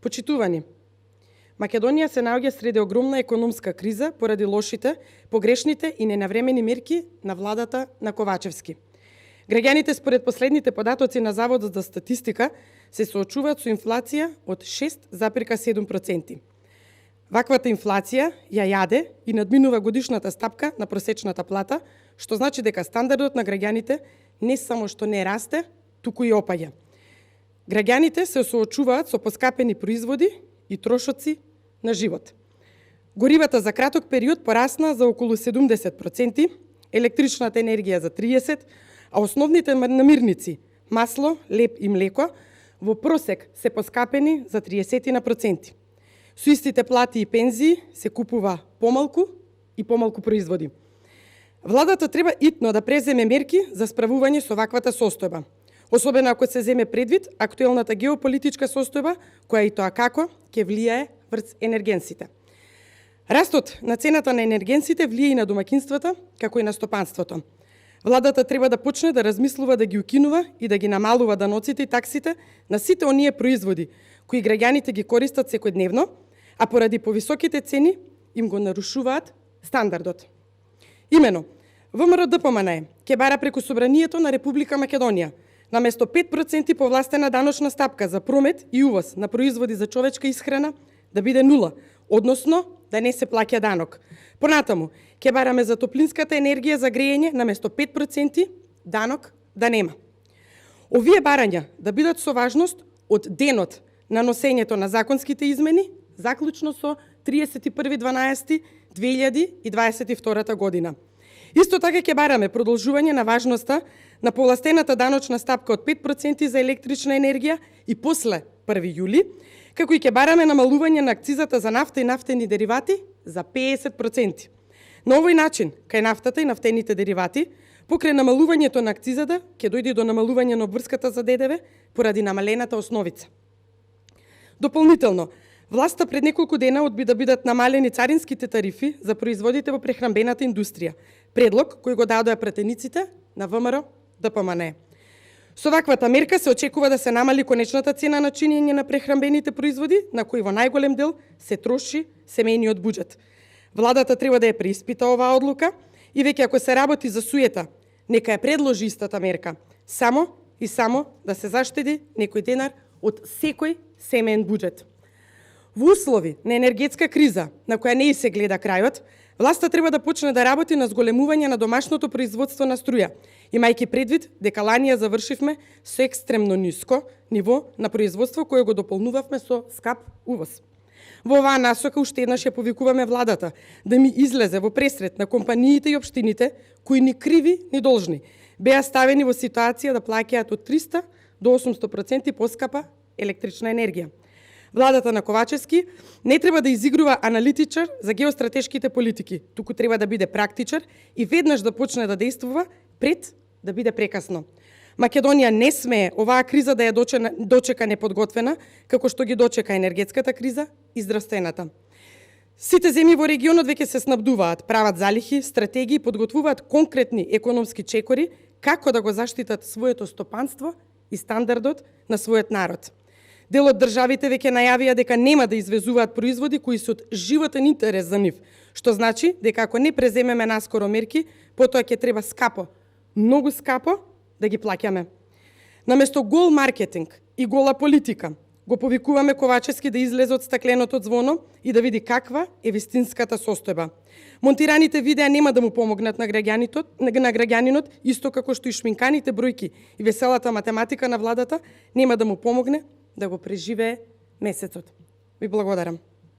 Почитувани, Македонија се наоѓа среде огромна економска криза поради лошите, погрешните и ненавремени мерки на владата на Ковачевски. Граѓаните според последните податоци на Заводот за статистика се соочуваат со инфлација од 6,7%. Ваквата инфлација ја јаде и надминува годишната стапка на просечната плата, што значи дека стандардот на граѓаните не само што не расте, туку и опаѓа. Граѓаните се соочуваат со поскапени производи и трошоци на живот. Горивата за краток период порасна за околу 70%, електричната енергија за 30%, а основните намирници – масло, леб и млеко – во просек се поскапени за 30%. Со истите плати и пензии се купува помалку и помалку производи. Владата треба итно да преземе мерки за справување со ваквата состојба, особено ако се земе предвид актуелната геополитичка состојба, која и тоа како ќе влијае врз енергенсите. Растот на цената на енергенсите влијае и на домакинствата, како и на стопанството. Владата треба да почне да размислува да ги укинува и да ги намалува даноците и таксите на сите оние производи кои граѓаните ги користат секојдневно, а поради повисоките цени им го нарушуваат стандардот. Имено, ВМРО ДПМНЕ ќе бара преку Собранието на Република Македонија наместо 5% повластена даночна стапка за промет и увоз на производи за човечка исхрана да биде 0, односно да не се плаќа данок. Понатаму, ќе бараме за топлинската енергија за грејење наместо 5% данок да нема. Овие барања да бидат со важност од денот на носењето на законските измени, заклучно со 31.12.2022 година. Исто така ќе бараме продолжување на важноста на повластената даночна стапка од 5% за електрична енергија и после 1 јули, како и ќе бараме намалување на акцизата за нафта и нафтени деривати за 50%. На овој начин, кај нафтата и нафтените деривати, покрај намалувањето на акцизата, ќе дојде до намалување на обврската за ДДВ поради намалената основица. Дополнително, власта пред неколку дена одби да бидат намалени царинските тарифи за производите во прехранбената индустрија, предлог кој го дадоа пратениците на ВМРО ДПМНЕ. Со ваквата мерка се очекува да се намали конечната цена на чинење на прехранбените производи, на кои во најголем дел се троши семејниот буџет. Владата треба да ја преиспита оваа одлука и веќе ако се работи за суета, нека ја предложи истата мерка, само и само да се заштеди некој денар од секој семеен буџет. Во услови на енергетска криза, на која не и се гледа крајот, власта треба да почне да работи на зголемување на домашното производство на струја, имајќи предвид дека лани ја завршивме со екстремно ниско ниво на производство кое го дополнувавме со скап увоз. Во оваа насока уште еднаш ја повикуваме владата да ми излезе во пресрет на компаниите и општините кои ни криви ни должни беа ставени во ситуација да плаќаат од 300 до 800% поскапа електрична енергија. Владата на Ковачевски не треба да изигрува аналитичар за геостратешките политики, туку треба да биде практичар и веднаш да почне да действува пред да биде прекасно. Македонија не смее оваа криза да ја дочека неподготвена, како што ги дочека енергетската криза и здравствената. Сите земји во регионот веќе се снабдуваат, прават залихи, стратегии, подготвуваат конкретни економски чекори како да го заштитат своето стопанство и стандардот на својот народ. Дел од државите веќе најавија дека нема да извезуваат производи кои се од животен интерес за нив, што значи дека ако не преземеме наскоро мерки, потоа ќе треба скапо, многу скапо да ги плаќаме. Наместо гол маркетинг и гола политика, го повикуваме Ковачевски да излезе од стакленото звоно и да види каква е вистинската состојба. Монтираните видеа нема да му помогнат на граѓанинот, исто како што и шминканите бројки и веселата математика на владата нема да му помогне да го преживее месецот. Ви благодарам.